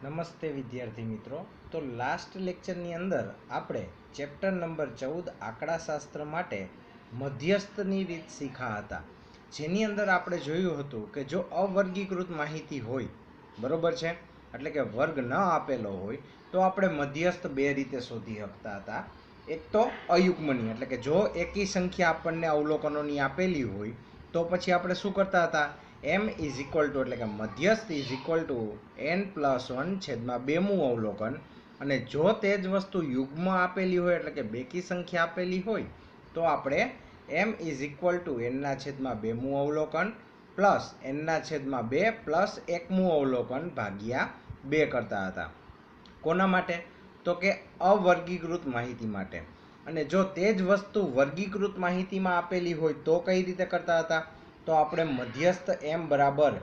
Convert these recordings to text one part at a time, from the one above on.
નમસ્તે વિદ્યાર્થી મિત્રો. તો લાસ્ટ લેક્ચરની અંદર આપણે ચેપ્ટર નંબર 14 આંકડાશાસ્ત્ર માટે મધ્યસ્થની રીત શીખા હતા, જેની અંદર આપણે જોયું હતું કે જો અવર્ગીકૃત માહિતી હોય, બરોબર છે, એટલે કે વર્ગ ન આપેલો હોય તો આપણે મધ્યસ્થ બે રીતે શોધી શકતા હતા. એક તો અયુગ્મની, એટલે કે જો એકી સંખ્યા આપણને અવલોકનોની આપેલી હોય તો પછી આપણે શું કરતા હતા, m ઇઝ ઇક્વલ ટુ, એટલે કે મધ્યસ્થ ઇઝ ઇક્વલ ટુ n+1 છેદમાં બેમું અવલોકન. અને જો તે જ વસ્તુ યુગ્મ આપેલી હોય, એટલે કે બેકી સંખ્યા આપેલી હોય, તો આપણે m is equal two n ના છેદમાં બેમું અવલોકન પ્લસ n ના છેદમાં 2 પ્લસ એકમું અવલોકન ભાગ્યા 2 કરતા હતા. કોના માટે? તો કે અવર્ગીકૃત માહિતી માટે. અને જો તે જ વસ્તુ વર્ગીકૃત માહિતીમાં આપેલી હોય તો કઈ રીતે કરતા હતા? તો આપણે મધ્યસ્થ m બરાબર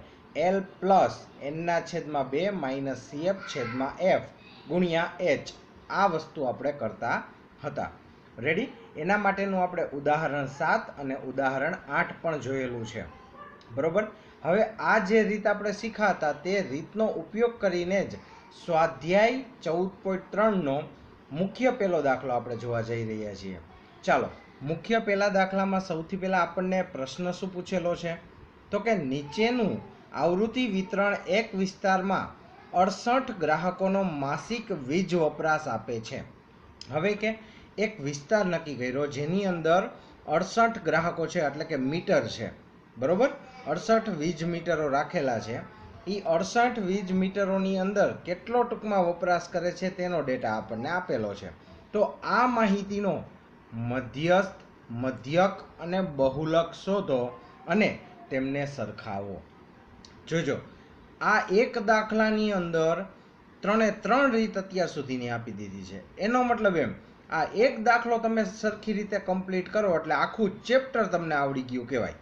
l પ્લસ n ના છેદમાં 2 માઇનસ cf છેદમાં f ગુણ્યા h, આ વસ્તુ આપણે કરતા હતા. રેડી? એના માટેનું આપણે ઉદાહરણ 7 અને ઉદાહરણ 8 પણ જોયેલું છે, બરોબર. હવે આ જે રીત આપણે શીખ્યા હતા તે રીતનો ઉપયોગ કરીને જ સ્વાધ્યાય 14.3નો મુખ્ય પહેલો દાખલો આપણે જોવા જઈ રહ્યા છીએ. ચાલો, મુખ્ય પહેલા દાખલામાં સૌથી પહેલા આપણને પ્રશ્ન શું પૂછેલો છે? તો કે નીચેનું આવૃત્તિ વિતરણ એક વિસ્તારમાં 68 ગ્રાહકોનો માસિક વીજ વપરાશ આપે છે. હવે કે એક વિસ્તાર નક્કી કર્યો જેની અંદર 68 ગ્રાહકો છે, એટલે કે મીટર છે, બરોબર. 68 વીજ મીટરો રાખેલા છે. એ 68 વીજ મીટરોની અંદર કેટલો ટૂંકમાં વપરાશ કરે છે તેનો ડેટા આપણને આપેલો છે. તો આ માહિતીનો મધ્યસ્થ, મધ્યક અને બહુલક શોધો અને તેમને સરખાવો. જોજો, આ એક દાખલાની અંદર 3 રીત અત્યાર સુધીની આપી દીધી છે. એનો મતલબ એમ, આ એક દાખલો તમે સરખી રીતે કમ્પ્લીટ કરો એટલે આખું ચેપ્ટર તમને આવડી ગયું કહેવાય,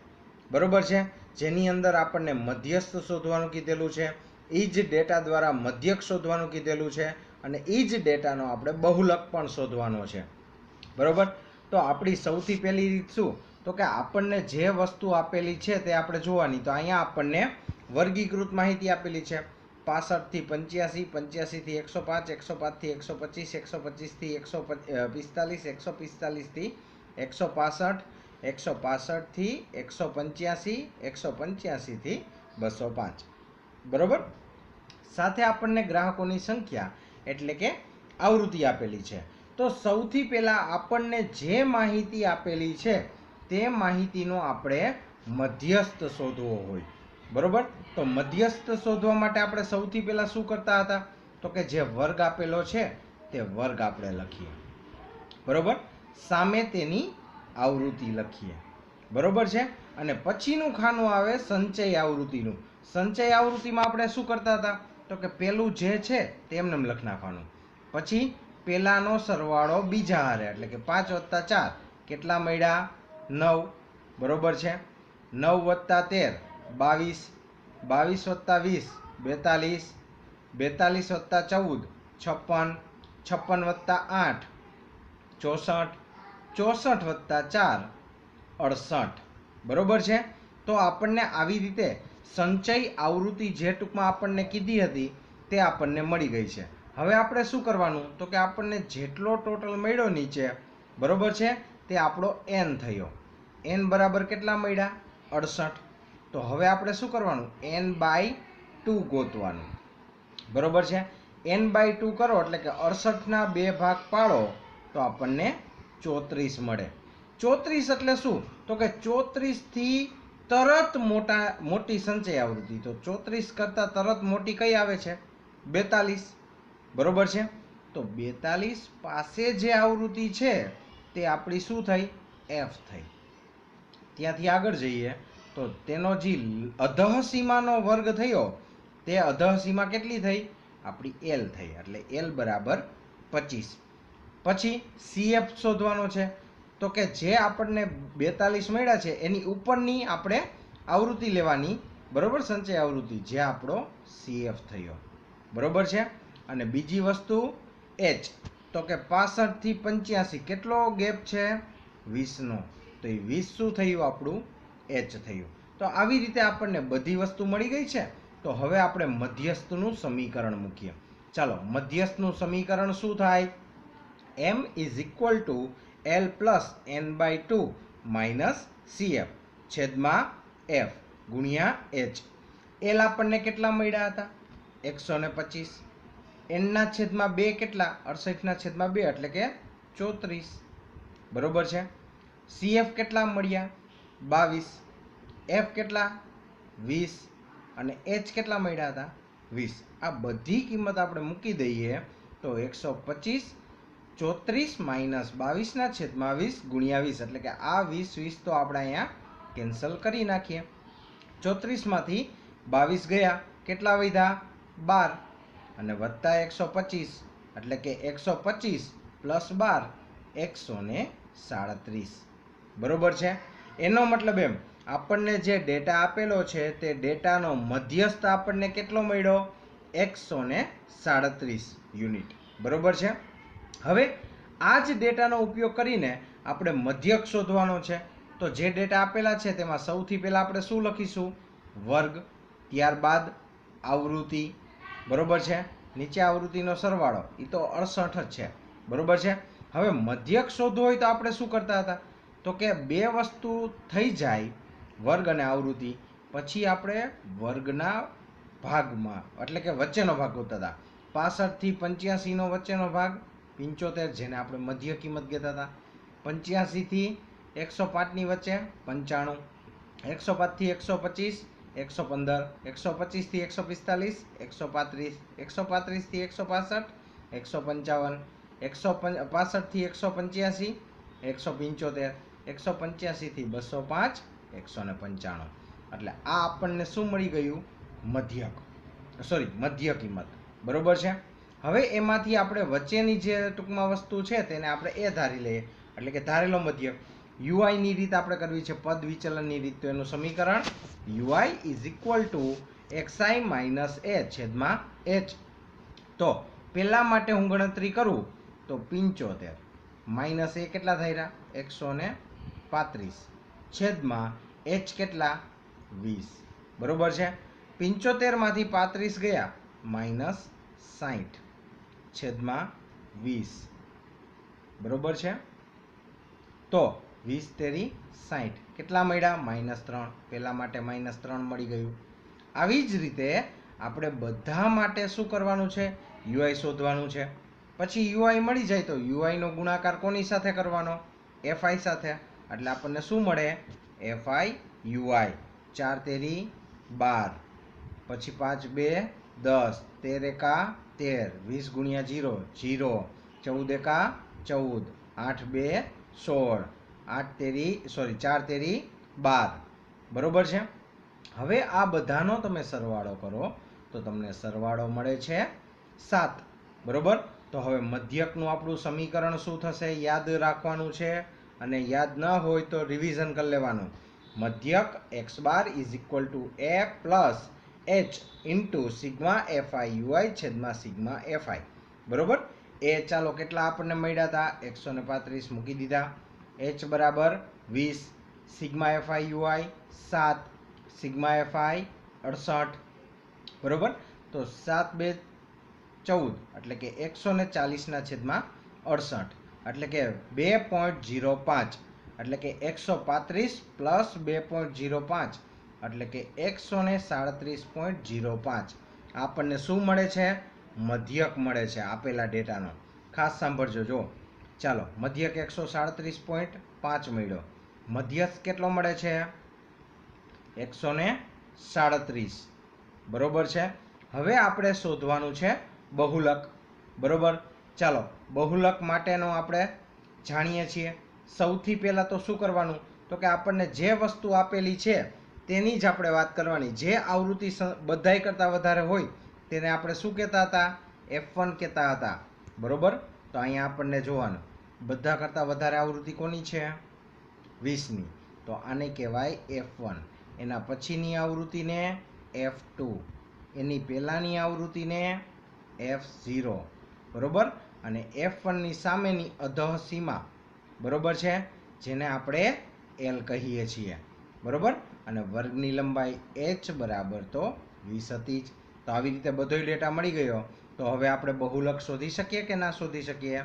બરોબર છે. જેની અંદર આપણને મધ્યસ્થ શોધવાનું કીધેલું છે, એ જ ડેટા દ્વારા મધ્યક શોધવાનું કીધેલું છે, અને એ જ ડેટાનો આપણે બહુલક પણ શોધવાનો છે, બરોબર. તો આપણી સૌથી પહેલી રીત શું? તો કે આપણને જે વસ્તુ આપેલી છે તે આપણે જોવાની. તો અહીંયા આપણને વર્ગીકૃત માહિતી આપેલી છે, 65 થી 85, 85 થી 105, 105 થી 125, 125 થી 145, 145 થી 165, 165 થી 185, 185 થી 205, બરોબર. સાથે આપણને ગ્રાહકોની સંખ્યા એટલે કે આવૃત્તિ આપેલી છે. તો સૌથી પહેલા આપણને જે માહિતી આપેલી છે તે માહિતીનો આપણે મધ્યસ્થ શોધવો હોય, બરોબર. તો મધ્યસ્થ શોધવા માટે આપણે સૌથી પહેલા શું કરતા હતા? તો કે જે વર્ગ આપેલો છે તે વર્ગ આપણે લખીએ, બરોબર. સામે તેની આવૃત્તિ લખીએ, બરોબર છે. અને પછીનું ખાનું આવે સંચય આવૃત્તિનું. સંચય આવૃત્તિમાં આપણે શું કરતા હતા? તો કે પેલું જે છે તે એમને લખી નાખવાનું, પછી પેલાનો સરવાળો બીજા હારે, એટલે કે 5 + 4 કેટલા મળ્યા? 9, બરોબર છે. 9 + 13 22, 22 + 20 42, 42 + 14 56, 56 + 8 64, 64 + 4 68, બરોબર છે. તો આપણને આવી રીતે સંચય આવૃત્તિ જે ટૂંકમાં આપણને કીધી હતી તે આપણને મળી ગઈ છે. હવે આપણે શું કરવાનું? તો કે આપણને જેટલો ટોટલ મળ્યો નીચે, બરોબર છે, તે આપણો n થયો. n બરાબર કેટલા મળ્યા? 68. તો હવે આપણે શું કરવાનું? n/2 ગોતવાનું, બરોબર છે. n/2 કરો એટલે કે 68ના 2 ભાગ પાડો તો આપણને 34 મળે. 34 એટલે શું? તો કે 34 થી તરત મોટી સંચય આવૃત્તિ. તો 34 કરતા તરત મોટી કઈ આવે છે? 42, બરોબર છે. તો 42 પાસે જે આવૃત્તિ છે તે આપણી શું થઈ? f થઈ. ત્યાંથી આગળ જઈએ તો તેનો જે અધઃ સીમાનો વર્ગ થયો તે અધઃ સીમા કેટલી થઈ? આપણી l થઈ, એટલે l બરાબર 25. પછી cf શોધવાનો છે. તો કે જે આપણને 42 મળ્યા છે એની ઉપરની આપણે આવૃત્તિ લેવાની, બરોબર, સંચય આવૃત્તિ, જે આપણો cf થયો, બરોબર છે. અને બીજી વસ્તુ h. તો કે 65 થી 85 કેટલો ગેપ છે? 20નો. તો એ 20 શું થયું? આપણું h થયું. તો આવી રીતે આપણને બધી વસ્તુ મળી ગઈ છે. તો હવે આપણે મધ્યસ્થનું સમીકરણ મૂકીએ. ચાલો, મધ્યસ્થનું સમીકરણ શું થાય? m is equal to l plus n by 2 minus cf છેદમાં f ગુણ્યા h. એલ આપણને કેટલા મળ્યા હતા? 125. એનના છેદમાં 2 કેટલા? 68ના છેદમાં 2 એટલે કે 34. બરોબર છે. સીએફ કેટલા મળ્યા? 22. એફ કેટલા? 20. અને એચ કેટલા મળ્યા હતા? 20. આ બધી કિંમત આપણે મૂકી દઈએ તો 125 34 માઇનસ 22ના છેદમાં 20 ગુણ્યા 20 એટલે કે આ 20 તો આપણે અહીંયા કેન્સલ કરી નાખીએ. 34માંથી 22 ગયા, કેટલા વધ્યા? 12. અને વત્તા 125 એટલે કે 125 પ્લસ 12 137. બરોબર છે. એનો મતલબ એમ, આપણને જે ડેટા આપેલો છે તે ડેટાનો મધ્યસ્થ આપણને કેટલો મળ્યો? 137 યુનિટ. બરોબર છે. હવે આ જ ડેટાનો ઉપયોગ કરીને આપણે મધ્યક શોધવાનો છે. તો જે ડેટા આપેલા છે તેમાં સૌથી પહેલાં આપણે શું લખીશું? વર્ગ, ત્યારબાદ આવૃત્તિ. બરોબર છે. નીચે આવૃત્તિનો સરવાળો, એ તો 68 જ છે. બરોબર છે. હવે મધ્યક શોધવો હોય તો આપણે શું કરતા હતા? તો કે બે વસ્તુ થઈ જાય, વર્ગ અને આવૃત્તિ, પછી આપણે વર્ગના ભાગમાં એટલે કે વચ્ચેનો ભાગ ગોતતા હતા. 65 થી 85 નો વચ્ચેનો ભાગ 75, જેને આપણે મધ્ય કિંમત કહેતા હતા. 85 થી 105 ની વચ્ચે 95, 105 થી 125 115, 125 થી 145 135, 135 થી 165 155, 165 થી 185 175, 185 થી 205 195. એટલે આ આપણને શું મળી ગયું? મધ્ય કિંમત. બરોબર છે. હવે એમાંથી આપણે વચ્ચેની જે ટૂંકમાં વસ્તુ છે તેને આપણે એ ધારી લઈએ, એટલે કે ધારેલો મધ્યક. યુઆઈ ની રીત આપણે કરવી છે, પદ વિચલનની રીત. તો એનું સમીકરણ u i is equal to xi minus a છેદમાં h. તો પહેલા માટે હું ગણતરી કરું તો 75 માઇનસ એ કેટલા થયા? 135 છેદમાં h કેટલા? 20. બરોબર છે. 75 માંથી 35 ગયા, માઇનસ 60 છેદમાં 20. બરોબર છે. તો 20 તેરી 60 કેટલા મળ્યા? -3. પહેલા માટે -3 મળી ગયું. આવી જ રીતે આપણે બધા માટે શું કરવાનું છે? યુઆઈ શોધવાનું છે. પછી યુઆઈ મળી જાય તો યુઆઈ નો ગુણાકાર કોની સાથે કરવાનો? એફઆઈ સાથે. એટલે આપણને શું મળે? FI UI. 4 તેરી 12, પછી 5 2 10, 13 એકા 13, 20 ગુણ્યા 0 0, 14 એકા 14, 8 2 16, 4 તેરી 12. બરોબર છે. હવે આ બધાનો તમે સરવાળો કરો તો તમને સરવાળો મળે છે 7. બરોબર. તો હવે મધ્યકનું આપણું સમીકરણ શું થશે? યાદ રાખવાનું છે, અને યાદ ન હોય તો રિવિઝન કરી લેવાનું. મધ્યક x bar is equal two a plus h into sigma FI UI છેદમાં સિગ્મા એફઆઈ. બરોબર. એ ચાલો કેટલા આપણને મળ્યા હતા? 135 મૂકી દીધા. h બરાબર 20, sigma FI UI 7, sigma FI 68. બરોબર. તો 7 2 14 એટલે કે 140 ના છેદમાં 68 એટલે કે 2.05 એટલે કે 135 પ્લસ 2.05 એટલે કે 137.05. આપણને શું મળે છે? મધ્યક મળે છે આપેલા ડેટાનો. ખાસ સાંભળજો. જો ચાલો, મધ્યક 137.5 મળ્યો. મધ્યસ્થ કેટલો મળે છે? 137. બરોબર છે. હવે આપણે શોધવાનું છે બહુલક. બરોબર. ચાલો, બહુલક માટેનો આપણે જાણીએ છીએ. સૌથી પહેલા તો શું કરવાનું? તો કે આપણને જે વસ્તુ આપેલી છે તેની જ આપણે વાત કરવાની. જે આવૃત્તિ બધાય કરતાં વધારે હોય તેને આપણે શું કહેતા હતા? F1 કહેતા હતા. બરોબર. તો અહીંયા આપણને જોવાનું, બધા કરતાં વધારે આવૃત્તિ કોની છે? 20ની. તો આને કહેવાય F1. એના પછીની આવૃત્તિને F2, એની પહેલાંની આવૃત્તિને F0. બરોબર. અને F1ની સામેની અધઃ સીમા, બરોબર છે, જેને આપણે L કહીએ છીએ. બરોબર. અને વર્ગની લંબાઈ h બરાબર તો 20 હતી જ. તો આવી રીતે બધોય ડેટા મળી ગયો. તો હવે આપણે બહુલક શોધી શકીએ કે ના શોધી શકીએ?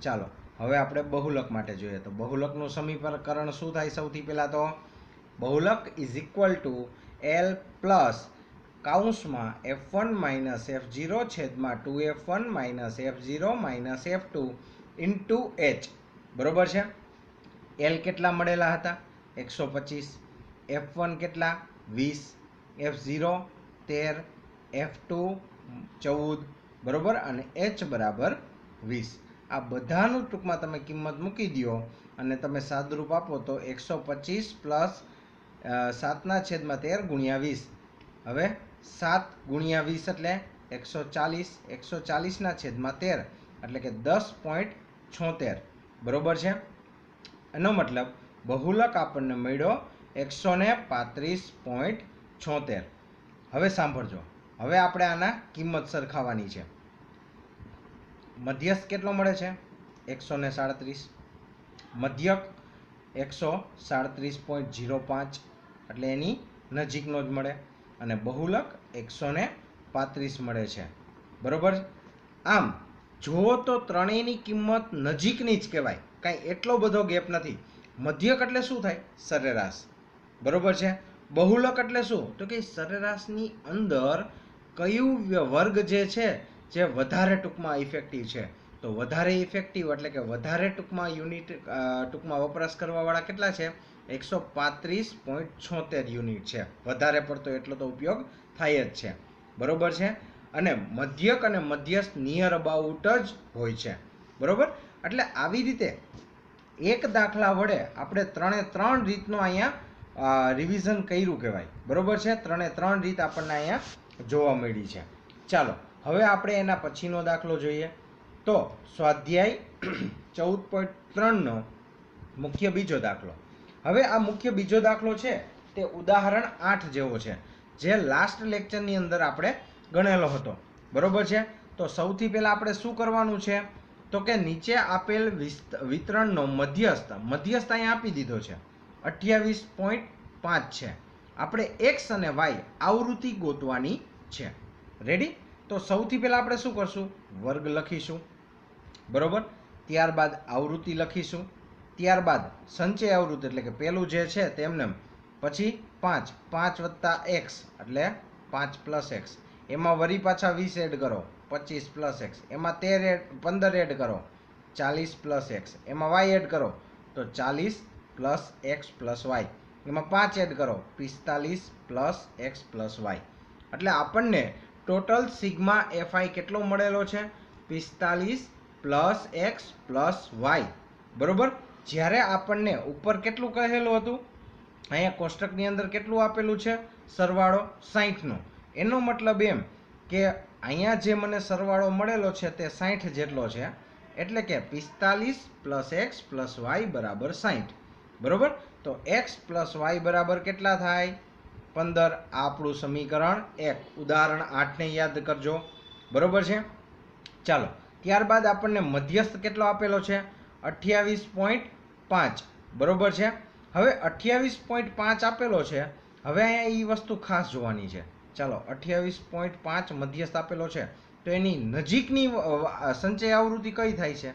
ચાલો હવે આપણે બહુલક માટે જોઈએ. તો બહુલકનું સમીકરણ શું થાય? સૌથી પહેલાં તો બહુલક is equal to L plus કાઉન્સમાં F1 માઇનસ F0 છેદમાં 2F1 minus F0 minus F2 into H. બરોબર છે? એલ કેટલા મળેલા હતા? 125. F1 કેટલા? 20. F0 13. F2 14. બરોબર, અને H બરાબર 20. આ બધાનું ટૂંકમાં તમે કિંમત મૂકી દો અને તમે સાદુરૂપ આપો તો 125 પ્લસ 7/13 ગુણ્યા 20. હવે 7 ગુણ્યા 20 એટલે 140. 140/13 એટલે કે 10.76. બરોબર છે? એનો મતલબ બહુલક આપણને મળ્યો 135.76. હવે સાંભળજો, હવે આપણે આના કિંમત સરખાવવાની છે. મધ્યસ્થ કેટલો મળે છે? 137. મધ્યક 137.05 એટલે એની નજીકનો જ મળે. અને બહુલક 135 મળે છે. બરોબર. આમ જો તો ત્રણેયની કિંમત નજીકની જ કહેવાય, કાંઈ એટલો બધો ગેપ નથી. મધ્યક એટલે શું થાય? સરેરાશ. બરોબર છે? બહુલક એટલે શું? તો કે સરેરાશની અંદર કયું વર્ગ જે છે જે વધારે ટૂંકમાં ઇફેક્ટિવ છે. તો વધારે ઇફેક્ટિવ એટલે કે વધારે ટૂંકમાં યુનિટ ટૂંકમાં વપરાશ કરવાવાળા કેટલા છે? 135.76 યુનિટ છે. વધારે પડતો એટલો તો ઉપયોગ થાય જ છે. બરોબર છે? અને મધ્યક અને મધ્યસ્થ નિયર અબાઉટ જ હોય છે. બરોબર. એટલે આવી રીતે એક દાખલા વડે આપણે 3 રીતનો અહીંયા રિવિઝન કર્યું કહેવાય. બરોબર છે? 3 રીત આપણને અહીંયા જોવા મળી છે. ચાલો હવે આપણે એના પછીનો દાખલો જોઈએ. તો સ્વાધ્યાય 14.3નો મુખ્ય બીજો દાખલો. હવે આ મુખ્ય બીજો દાખલો છે તે ઉદાહરણ 8 જેવો છે, જે લાસ્ટ લેક્ચરની અંદર આપણે ગણેલો હતો. બરોબર છે? તો સૌથી પહેલા આપણે શું કરવાનું છે? તો કે નીચે આપેલ વિતરણનો મધ્યસ્થ અહીંયા આપી દીધો છે 28.5 છે. આપણે x અને y આવૃત્તિ ગોતવાની છે. રેડી? તો સૌથી પહેલા આપણે શું કરશું? વર્ગ લખીશું. બરોબર. ત્યારબાદ આવૃત્તિ લખીશું. ત્યારબાદ સંચય આવૃત્તિ એટલે કે પેલું જે છે તેમને પછી 5 વત્તા x એટલે 5 પ્લસ x. એમાં વરી પાછા 20 એડ કરો, 25 પ્લસ x. એમાં 15 એડ કરો, 40 પ્લસ x. એમાં y એડ કરો તો 40 પ્લસ x પ્લસ y. એમાં 5 એડ કરો, 45 પ્લસ x પ્લસ y. એટલે આપણને ટોટલ સિગ્મા fi કેટલો મળેલો છે? 45 પ્લસ x પ્લસ y. બરોબર. જ્યારે આપણને ઉપર કેટલું કહેલું હતું? અહીંયા કોષ્ટકની અંદર કેટલું આપેલું છે? સરવાળો 60નો. એનો મતલબ એમ કે અહીંયા જે મને સરવાળો મળેલો છે તે 60 જેટલો છે. એટલે કે 45 પ્લસ એક્સ પ્લસ વાય બરાબર 60. બરોબર. તો એક્સ પ્લસ વાય બરાબર કેટલા થાય? 15. આ આપણું સમીકરણ 1. ઉદાહરણ 8ને યાદ કરજો. બરોબર છે? ચાલો ત્યારબાદ આપણને મધ્યસ્થ કેટલો આપેલો છે? 28.5. બરોબર છે? હવે 28.5 આપેલો છે. હવે અહીંયા એ વસ્તુ ખાસ જોવાની છે. ચાલો 28.5 મધ્યસ્થ આપેલો છે, તો એની નજીકની સંચય આવૃત્તિ કઈ થાય છે?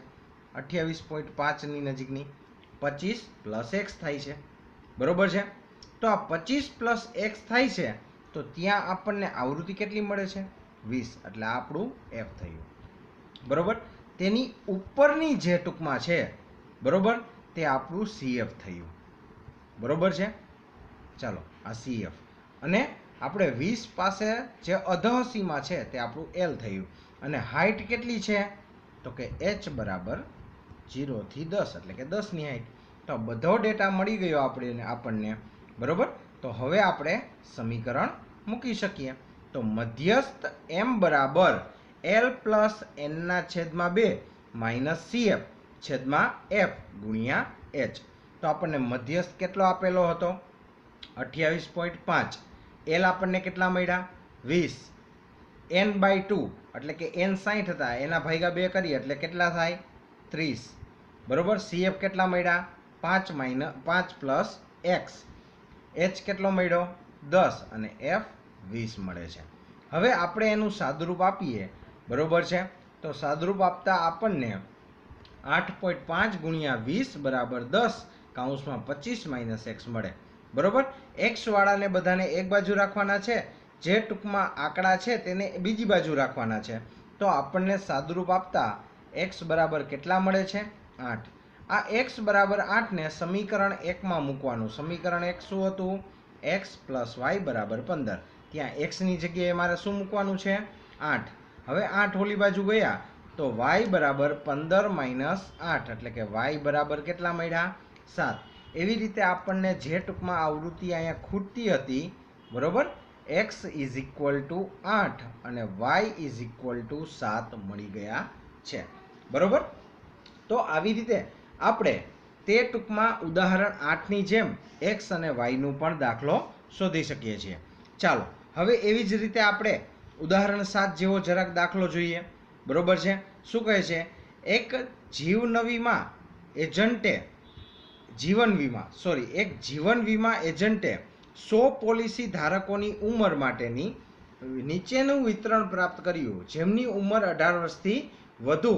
28.5ની નજીકની 25 પ્લસ એક્સ થાય છે. બરોબર છે? તો આ 25 પ્લસ એક્સ થાય છે, તો ત્યાં આપણને આવૃત્તિ કેટલી મળે છે? 20. એટલે આપણું એફ થયું. બરોબર. તેની ઉપરની જે ટૂંકમાં છે, બરોબર, તે આપણું સીએફ થયું. બરોબર છે? ચાલો આ સીએફ. અને આપણે 20 પાસે જે અધઃ સીમા છે તે આપણું એલ થયું. અને હાઇટ કેટલી છે? તો કે h બરાબર 0 થી 10 એટલે કે 10ની હાઇટ. તો બધો ડેટા મળી ગયો આપણને. બરોબર. તો હવે આપણે સમીકરણ મૂકી શકીએ. તો મધ્યસ્થ m બરાબર l plus n/2 minus cf છેદમાં f ગુણ્યા h. તો આપણને મધ્યસ્થ કેટલો આપેલો હતો? 28.5. એલ આપણને કેટલા મળ્યા? 20. n/2 એટલે કે n 60 હતા, એના ભાગ્યા 2 કરીએ એટલે કેટલા થાય? 30. બરોબર. cf કેટલા મળ્યા? 5 પ્લસ x. h કેટલો મળ્યો? 10 અને f 20 મળે છે. હવે આપણે એનું સાદુરૂપ આપીએ, બરોબર છે. તો સાદુરૂપ આપતા આપણને 8.5 ગુણ્યા 20 બરાબર 10 કૌંસમાં 25 - x મળે, બરોબર. એક્સ વાળાને બધાને એક બાજુ રાખવાના છે, જે ટૂંકમાં આંકડા છે તેને બીજી બાજુ રાખવાના છે. તો આપણને સાદુરૂપ આપતા x બરાબર કેટલા મળે છે? 8. આ x બરાબર 8 ને સમીકરણ 1 માં મૂકવાનું. સમીકરણ 1 શું હતું? x + y બરાબર 15. ત્યાં x ની જગ્યાએ મારે શું મૂકવાનું છે? 8. હવે 8 ઓલી બાજુ ગયા તો y બરાબર 15 - 8 એટલે કે y બરાબર કેટલા મળ્યા? 7. એવી રીતે આપણને જે ટૂંકમાં આવૃત્તિ અહીંયા ખૂટતી હતી, બરોબર, x = 8 અને y = 7 મળી ગયા છે, બરોબર. તો આવી રીતે આપણે તે ટૂંકમાં ઉદાહરણ 8ની જેમ x અને y નું પણ દાખલો શોધી શકીએ છીએ. ચાલો હવે એવી જ રીતે આપણે ઉદાહરણ 7 જેવો જરાક દાખલો જોઈએ, બરોબર છે. શું કહે છે? એક જીવન વીમા એજન્ટે 100 પોલિસી ધારકોની ઉંમર માટેની નીચેનું વિતરણ પ્રાપ્ત કર્યું, જેમની ઉંમર 18 વર્ષથી વધુ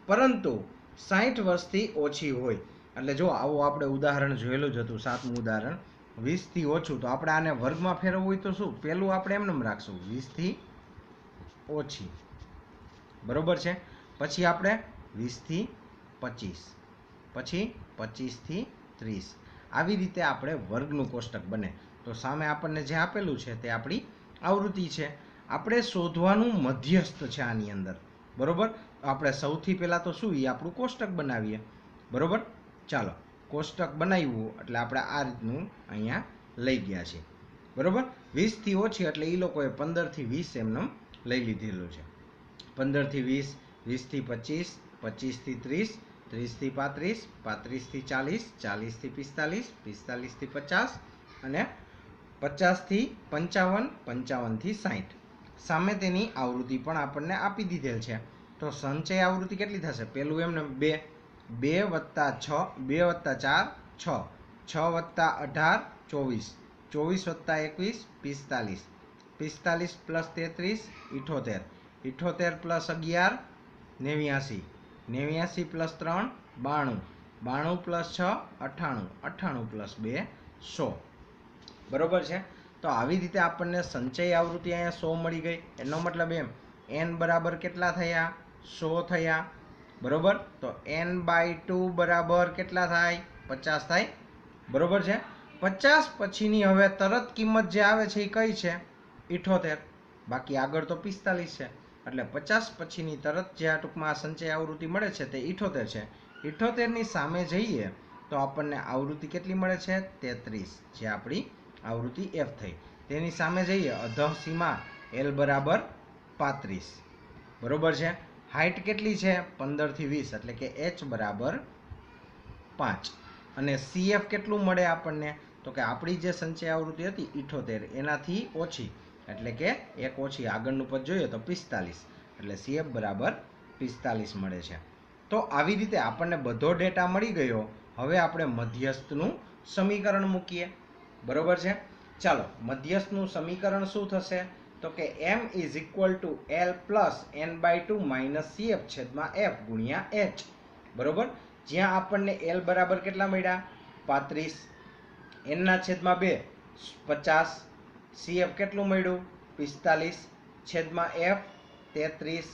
પરંતુ 60 વર્ષથી ઓછી હોય. એટલે જો આવું આપણે ઉદાહરણ જોયેલું જ હતું, 7મું ઉદાહરણ, 20 થી ઓછું. તો આપણે આને વર્ગમાં ફેરવવું હોય તો શું? પેલું આપણે એમને રાખશું 20 થી ઓછી, બરોબર છે. પછી આપણે 20 થી 25, પછી 25 થી 30. આવી રીતે આપણે વર્ગનું કોષ્ટક બને. તો સામે આપણને જે આપેલું છે તે આપણી આવૃત્તિ છે. આપણે શોધવાનું મધ્યસ્થ છે આની અંદર, બરોબર. આપણે સૌથી પહેલા તો શું, એ આપણું કોષ્ટક બનાવીએ, બરોબર. ચાલો કોષ્ટક બનાવ્યું એટલે આપણે આ રીતનું અહીંયા લઈ ગયા છે, બરોબર. 20 થી ઓછી એટલે એ લોકોએ 15 થી 20 એમને લઈ લીધેલું છે. 15 થી 20, 20 થી 25, 25 થી 30, 30 થી 35, 35 થી 40, 40 થી 45, 45 થી 50 અને 50 થી 55, 55 થી 60. સામે તેની આવૃત્તિ પણ આપણને આપી દીધેલ છે. તો સંચય આવૃત્તિ કેટલી થશે? પેલું એમને 2, 2 + 6, 2 + 4 6, 6 + 18 24, 24 + 21 45, 45 + 33 78, 78 + 11 89, 89 + 3 92, 92 + 6 98, 98 + 2 100, બરોબર છે. તો આવી રીતે આપણને સંચય આવૃત્તિ અહીંયા 100 મળી ગઈ. એનો મતલબ એમ n બરાબર કેટલા થયા? 100 થયા, બરોબર. તો n/2 બરાબર કેટલા થાય? 50 થાય, બરોબર છે. 50 પછીની હવે તરત કિંમત જે આવે છે એ કઈ છે? 78. બાકી આગળ તો 45 છે. એટલે 50 પછીની તરત જે આ ટૂંકમાં આ સંચય આવૃત્તિ મળે છે તે 78 છે. 78 ની સામે જઈએ તો આપણને આવૃત્તિ કેટલી મળે છે? 33, જે આપણી આવૃત્તિ f થઈ. તેની સામે જઈએ અધઃ સીમા l બરાબર 35, બરોબર છે. હાઈટ કેટલી છે? 15 થી 20 એટલે કે h બરાબર 5. અને cf કેટલું મળે આપણને? તો કે આપણી જે સંચય આવૃત્તિ હતી 78 એનાથી ઓછી એટલે કે એક ઓછી, આગળનું પદ જોઈએ તો 45 એટલે cf બરાબર 45 મળે છે. તો આવી રીતે આપણને બધો ડેટા મળી ગયો. હવે આપણે મધ્યસ્થનું સમીકરણ મૂકીએ, બરોબર છે. ચાલો મધ્યસ્થનું સમીકરણ શું થશે? તો કે m = l + n/2 - cf / f × h, બરોબર. જ્યાં આપણને l બરાબર કેટલા મળ્યા? 35, n/2 50, cf કેટલું મળ્યું? 45 / f 33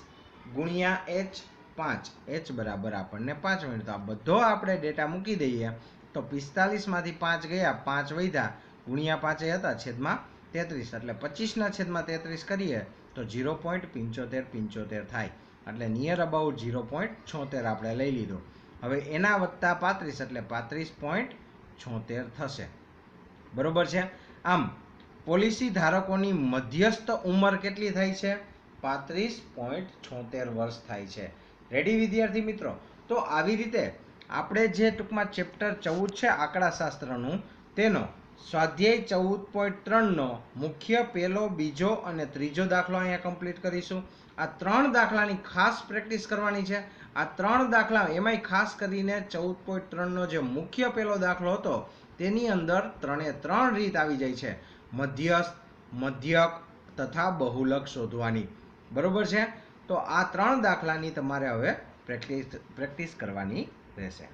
ગુણ્યા h 5, h બરાબર આપણને 5 મળ્યું. તો આ બધો આપણે ડેટા મૂકી દઈએ તો 45 માંથી 5 ગયા, 5 વધ્યા, ગુણ્યા 5 હતા છેદમાં 33 એટલે 25/33 કરીએ તો 0.7575 થાય. એટલે નિયર અબાઉટ 0.76 આપણે લઈ લીધો. હવે એના વત્તા 35 એટલે 35.76 થશે, બરોબર છે. આમ પોલિસી ધારકોની મધ્યસ્થ ઉંમર કેટલી થાય છે? 35.76 વર્ષ થાય છે. રેડી વિદ્યાર્થી મિત્રો? તો આવી રીતે આપણે જે ટૂંકમાં ચેપ્ટર 14 છે આંકડાશાસ્ત્રનું, તેનો સ્વાધ્યાય 14.3નો મુખ્ય પહેલો, બીજો અને ત્રીજો દાખલો અહીંયા કમ્પ્લીટ કરીશું. આ 3 દાખલાની ખાસ પ્રેક્ટિસ કરવાની છે. આ 3 દાખલા એમાંય ખાસ કરીને 14.3નો જે મુખ્ય પહેલો દાખલો હતો તેની અંદર 3 રીત આવી જાય છે: મધ્યસ્થ, મધ્યક, તથા બહુલક શોધવાની. બરોબર છે? તો આ 3 દાખલાની તમારે હવે પ્રેક્ટિસ કરવાની રહેશે.